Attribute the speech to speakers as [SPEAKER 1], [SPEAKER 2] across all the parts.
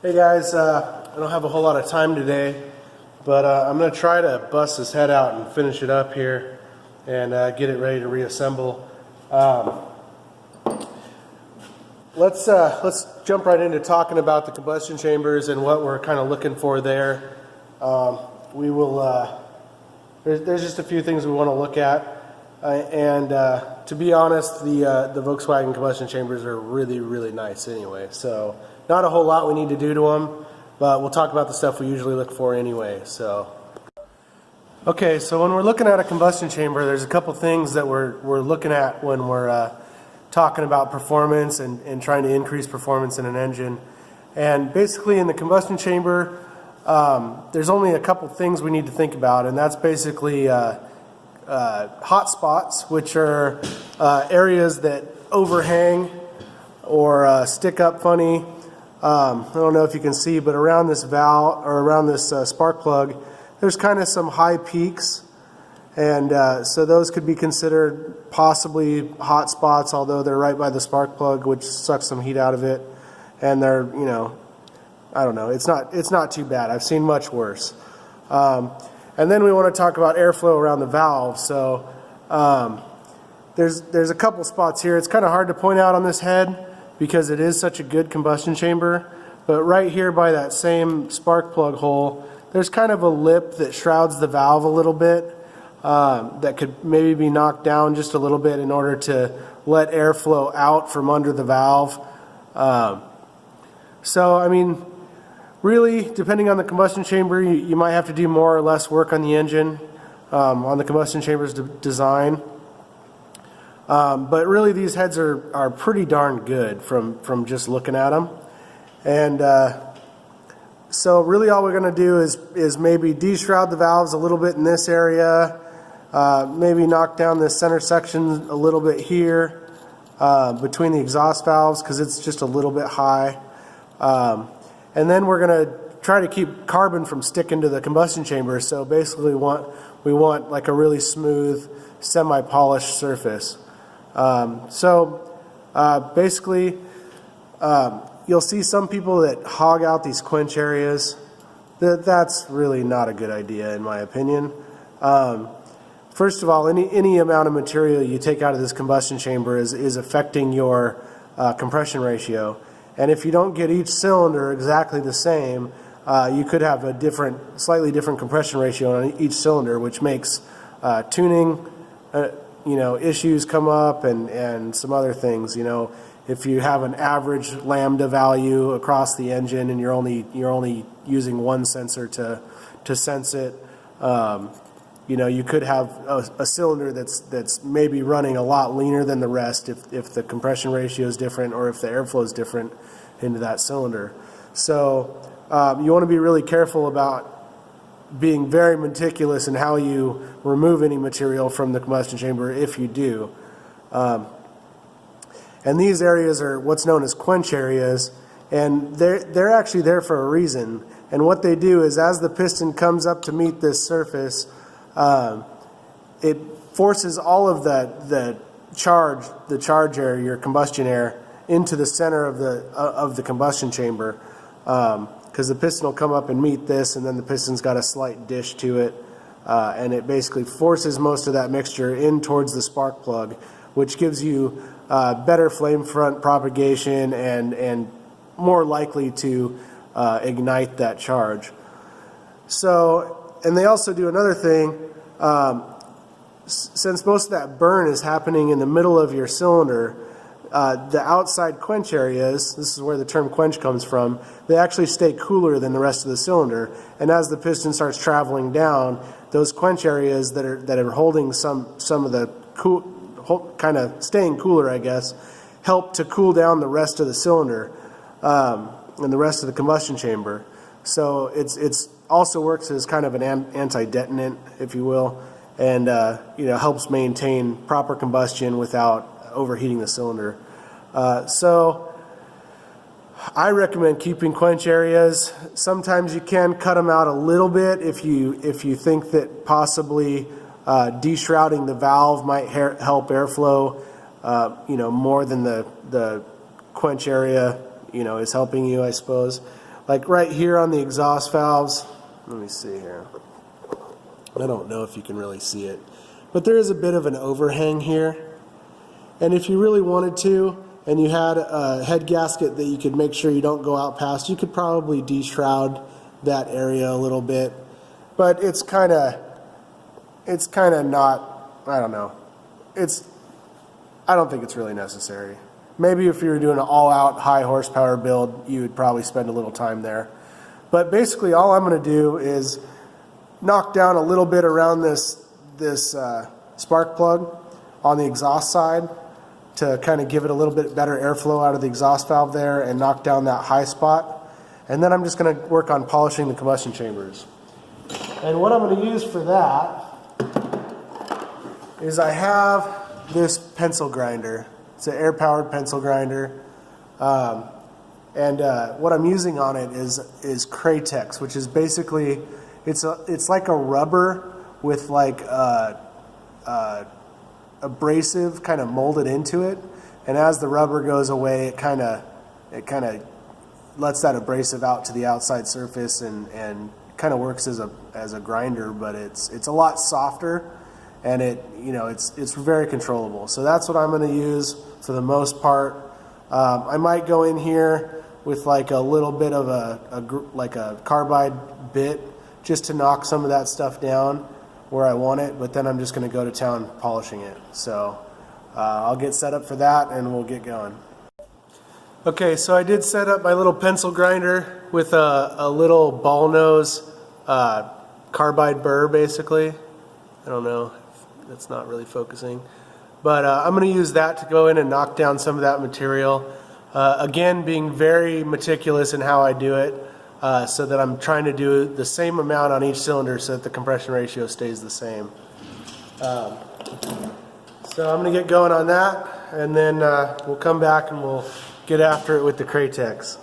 [SPEAKER 1] Hey guys, I don't have a whole lot of time today, but I'm going to try to bust this head out and finish it up here and get it ready to reassemble. Let's jump right into talking about the combustion chambers and what we're kind of looking for there. There's just a few things we want to look at, and to be honest, the Volkswagen combustion chambers are really nice anyway. So not a whole lot we need to do to them, but we'll talk about the stuff we usually look for anyway. So okay, so when we're looking at a combustion chamber, there's a couple things that we're looking at when we're talking about performance and trying to increase performance in an engine. And basically in the combustion chamber, there's only a couple things we need to think about, and that's basically hot spots, which are areas that overhang or stick up funny. I don't know if you can see, but around this valve or around this spark plug, there's kind of some high peaks, and so those could be considered possibly hot spots, although they're right by the spark plug, which sucks some heat out of it, and they're, you know, I don't know, it's not too bad. I've seen much worse. And then we want to talk about airflow around the valve. So there's a couple spots here. It's kind of hard to point out on this head because it is such a good combustion chamber, but right here by that same spark plug hole, there's kind of a lip that shrouds the valve a little bit, that could maybe be knocked down just a little bit in order to let airflow out from under the valve. So I mean, really, depending on the combustion chamber, you might have to do more or less work on the engine, on the combustion chamber's design. But really, these heads are pretty darn good from just looking at them. And so really all we're going to do is maybe de-shroud the valves a little bit in this area, maybe knock down this center section a little bit here between the exhaust valves because it's just a little bit high. And then we're going to try to keep carbon from sticking to the combustion chamber. So basically we want like a really smooth, semi-polished surface. Basically, you'll see some people that hog out these quench areas. That's really not a good idea in my opinion. First of all, any amount of material you take out of this combustion chamber is affecting your compression ratio. And if you don't get each cylinder exactly the same, you could have a slightly different compression ratio on each cylinder, which makes tuning issues come up and some other things. You know, if you have an average lambda value across the engine and you're only using one sensor to sense it, you could have a cylinder that's maybe running a lot leaner than the rest if the compression ratio is different or if the airflow is different into that cylinder. So you want to be really careful about being very meticulous in how you remove any material from the combustion chamber if you do. And these areas are what's known as quench areas, and they're actually there for a reason. And what they do is as the piston comes up to meet this surface, it forces all of the charge air, your combustion air, into the center of the combustion chamber, because the piston will come up and meet this, and then the piston's got a slight dish to it, and it basically forces most of that mixture in towards the spark plug, which gives you better flame front propagation and more likely to ignite that charge. So, and they also do another thing. Since most of that burn is happening in the middle of your cylinder, the outside quench areas, this is where the term quench comes from, they actually stay cooler than the rest of the cylinder. And as the piston starts traveling down, those quench areas that are holding some of the kind of staying cooler, I guess, help to cool down the rest of the cylinder and the rest of the combustion chamber. So it's also works as kind of an anti-detonant, if you will, and helps maintain proper combustion without overheating the cylinder. So I recommend keeping quench areas. Sometimes you can cut them out a little bit if you think that possibly de-shrouding the valve might help airflow more than the quench area is helping you, I suppose. like right here on the exhaust valves. Let me see here. I don't know if you can really see it, but there is a bit of an overhang here. And if you really wanted to, and you had a head gasket that you could make sure you don't go out past, you could probably de-shroud that area a little bit. But it's kind of not, I don't know. I don't think it's really necessary. Maybe if you were doing an all-out high horsepower build, you would probably spend a little time there. But basically all I'm going to do is knock down a little bit around this spark plug on the exhaust side to kind of give it a little bit better airflow out of the exhaust valve there and knock down that high spot. And then I'm just going to work on polishing the combustion chambers. And what I'm going to use for that is I have this pencil grinder. It's an air-powered pencil grinder. What I'm using on it is Kratex, which is basically, it's like a rubber with like abrasive kind of molded into it, and as the rubber goes away, it kind of lets that abrasive out to the outside surface and kind of works as a grinder, but it's a lot softer, and it's very controllable. So that's what I'm going to use for the most part. I might go in here with like a little bit of a carbide bit just to knock some of that stuff down where I want it, but then I'm just going to go to town polishing it. So I'll get set up for that and we'll get going. Okay, so I did set up my little pencil grinder with a little ball nose carbide burr basically. I don't know, that's not really focusing. But I'm going to use that to go in and knock down some of that material. Again, being very meticulous in how I do it. So that I'm trying to do the same amount on each cylinder so that the compression ratio stays the same. So I'm going to get going on that, and then we'll come back and we'll get after it with the Kratex.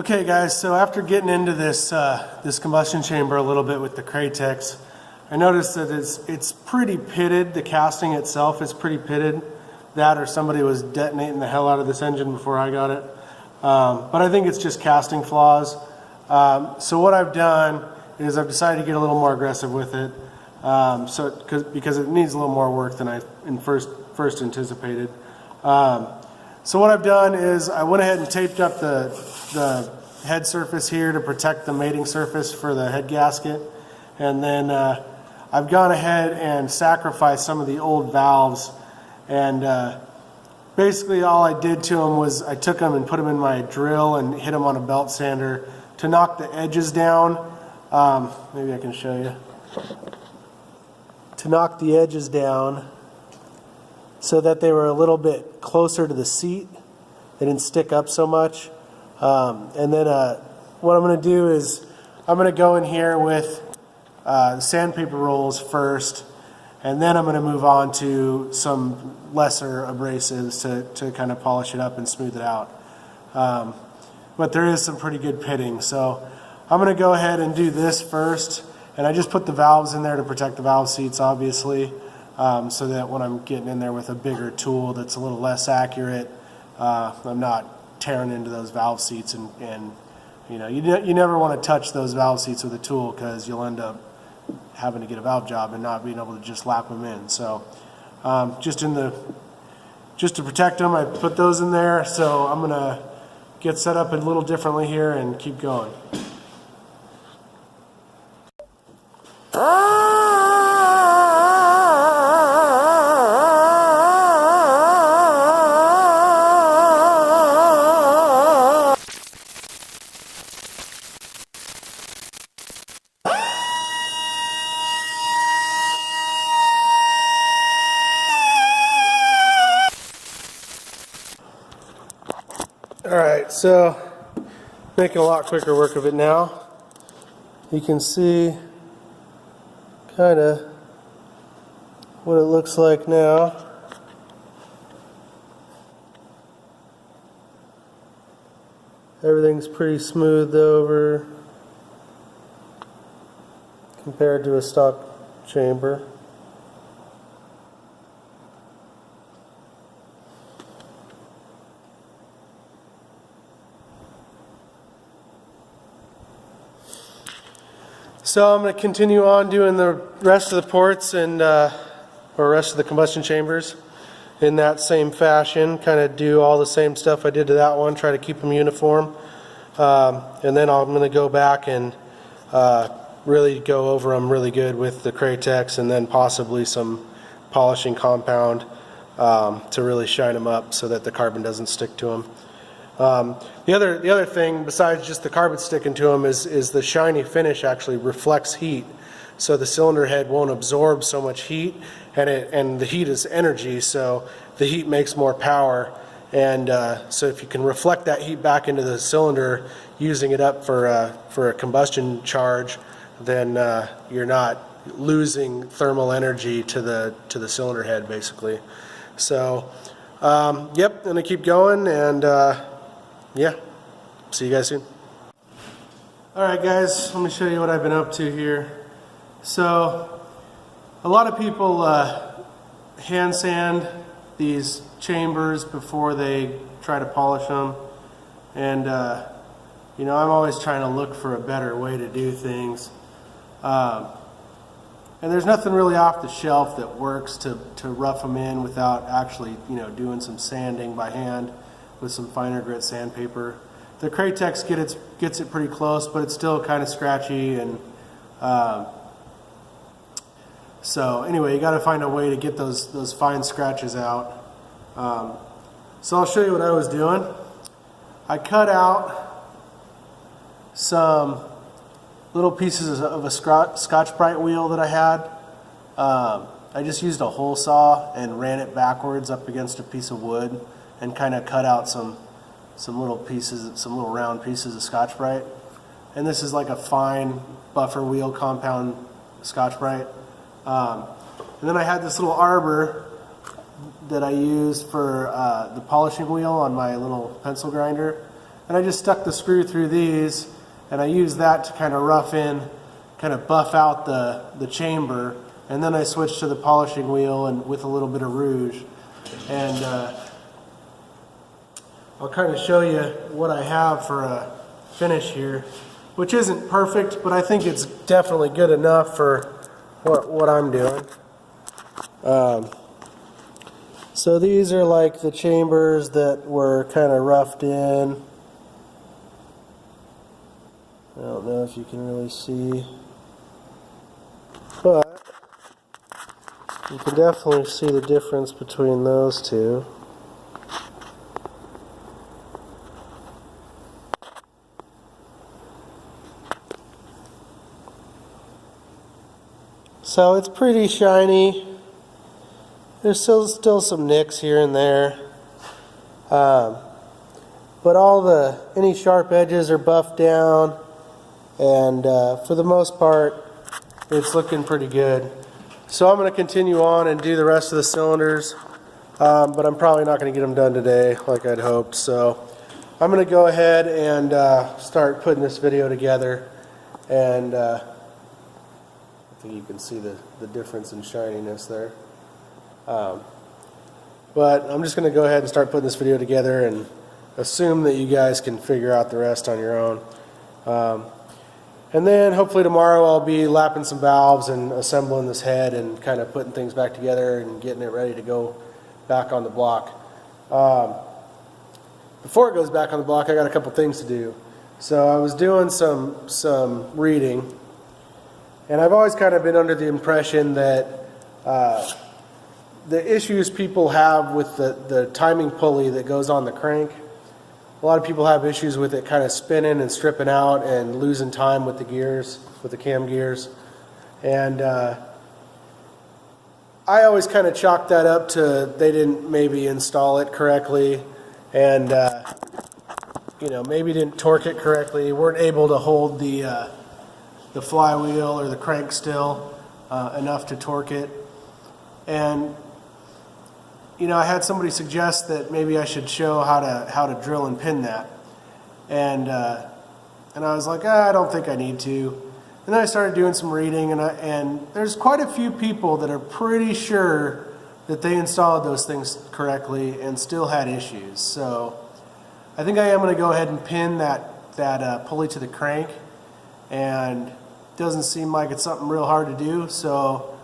[SPEAKER 1] Okay guys, so after getting into this this combustion chamber a little bit with the Cratex, I noticed that it's pretty pitted. The casting itself is pretty pitted. That or somebody was detonating the hell out of this engine before I got it. But I think it's just casting flaws. So what I've done is I've decided to get a little more aggressive with it. Because it needs a little more work than I first anticipated. So what I've done is I went ahead and taped up the head surface here to protect the mating surface for the head gasket, and then I've gone ahead and sacrificed some of the old valves, and basically all I did to them was I took them and put them in my drill and hit them on a belt sander to knock the edges down. Maybe I can show you. To knock the edges down so that they were a little bit closer to the seat. They didn't stick up so much. And then what I'm going to do is I'm going to go in here with sandpaper rolls first, and then I'm going to move on to some lesser abrasives to kind of polish it up and smooth it out. But there is some pretty good pitting, so I'm going to go ahead and do this first. And I just put the valves in there to protect the valve seats, obviously, so that when I'm getting in there with a bigger tool that's a little less accurate, I'm not tearing into those valve seats, and you know, you never want to touch those valve seats with a tool because you'll end up having to get a valve job and not being able to just lap them in. So just to protect them, I put those in there. So I'm gonna get set up a little differently here and keep going. Alright, so making a lot quicker work of it now. You can see kind of what it looks like now. Everything's pretty smoothed over compared to a stock chamber. So I'm going to continue on doing the rest of the ports and or rest of the combustion chambers in that same fashion. Kind of do all the same stuff I did to that one. Try to keep them uniform, and then I'm going to go back and really go over them really good with the Cratex, and then possibly some polishing compound to really shine them up so that the carbon doesn't stick to them. The other thing besides just the carbon sticking to them is the shiny finish actually reflects heat, so the cylinder head won't absorb so much heat, and the heat is energy, so the heat makes more power, and so if you can reflect that heat back into the cylinder using it up for a combustion charge, then you're not losing thermal energy to the cylinder head basically. So yep, gonna keep going, and yeah, see you guys soon. Alright guys, let me show you what I've been up to here. So a lot of people hand sand these chambers before they try to polish them, and you know, I'm always trying to look for a better way to do things, and there's nothing really off the shelf that works to rough them in without actually, you know, doing some sanding by hand with some finer grit sandpaper. The Cratex gets it pretty close, but it's still kind of scratchy, and so anyway, you got to find a way to get those fine scratches out. So I'll show you what I was doing. I cut out some little pieces of a Scotch-Brite wheel that I had. I just used a hole saw and ran it backwards up against a piece of wood, and kind of cut out some little pieces, some little round pieces of Scotch-Brite. And this is like a fine buffer wheel compound Scotch-Brite. And then I had this little arbor that I used for the polishing wheel on my little pencil grinder. and I just stuck the screw through these, and I used that to kind of rough in, kind of buff out the chamber, and then I switched to the polishing wheel and with a little bit of rouge. And I'll kind of show you what I have for a finish here, which isn't perfect, but I think it's definitely good enough for what I'm doing. So these are like the chambers that were kind of roughed in. I don't know if you can really see, but you can definitely see the difference between those two. So it's pretty shiny. There's still some nicks here and there, but any sharp edges are buffed down, and for the most part, it's looking pretty good. So I'm going to continue on and do the rest of the cylinders, but I'm probably not going to get them done today like I'd hoped. So I'm going to go ahead and start putting this video together, and I think you can see the difference in shininess there. But I'm just going to go ahead and start putting this video together and assume that you guys can figure out the rest on your own. And then hopefully tomorrow I'll be lapping some valves and assembling this head and kind of putting things back together and getting it ready to go back on the block. Before it goes back on the block, I got a couple things to do. So I was doing some reading, and I've always kind of been under the impression that the issues people have with the timing pulley that goes on the crank, a lot of people have issues with it kind of spinning and stripping out and losing time with the gears, with the cam gears. And I always kind of chalked that up to they didn't maybe install it correctly, and maybe didn't torque it correctly, weren't able to hold the flywheel or the crank still enough to torque it. And I had somebody suggest that maybe I should show how to drill and pin that, and I was like, I don't think I need to. And then I started doing some reading, and there's quite a few people that are pretty sure that they installed those things correctly and still had issues. So I think I am going to go ahead and pin that pulley to the crank, and it doesn't seem like it's something real hard to do. So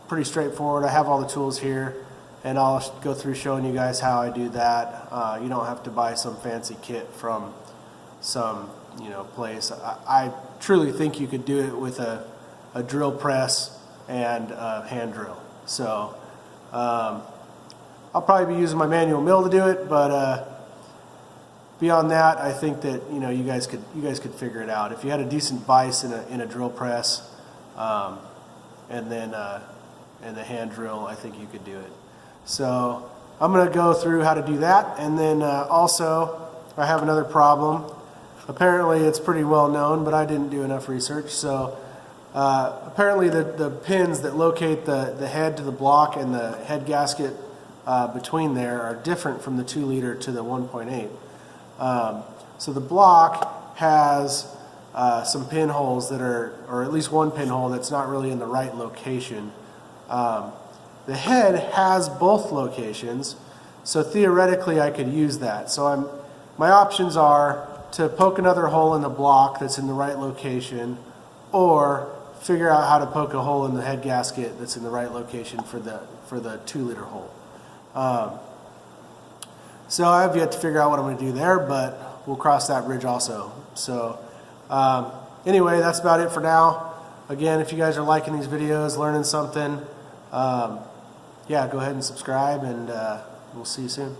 [SPEAKER 1] pretty straightforward. I have all the tools here, and I'll go through showing you guys how I do that. You don't have to buy some fancy kit from some place. I truly think you could do it with a drill press and a hand drill. So I'll probably be using my manual mill to do it, but beyond that, I think that you guys could figure it out if you had a decent vise in a drill press, and then the hand drill. I think you could do it. So I'm going to go through how to do that, and then also I have another problem. Apparently it's pretty well known, but I didn't do enough research. So apparently the pins that locate the head to the block and the head gasket between there are different from the 2 liter to the 1.8. So the block has some pinholes that are, or at least one pinhole that's not really in the right location. The head has both locations, so theoretically I could use that. So my options are to poke another hole in the block that's in the right location, or figure out how to poke a hole in the head gasket that's in the right location for the 2 liter hole. So I have yet to figure out what I'm going to do there, but we'll cross that bridge also. So anyway, that's about it for now. Again, if you guys are liking these videos, learning something, yeah, go ahead and subscribe, and we'll see you soon.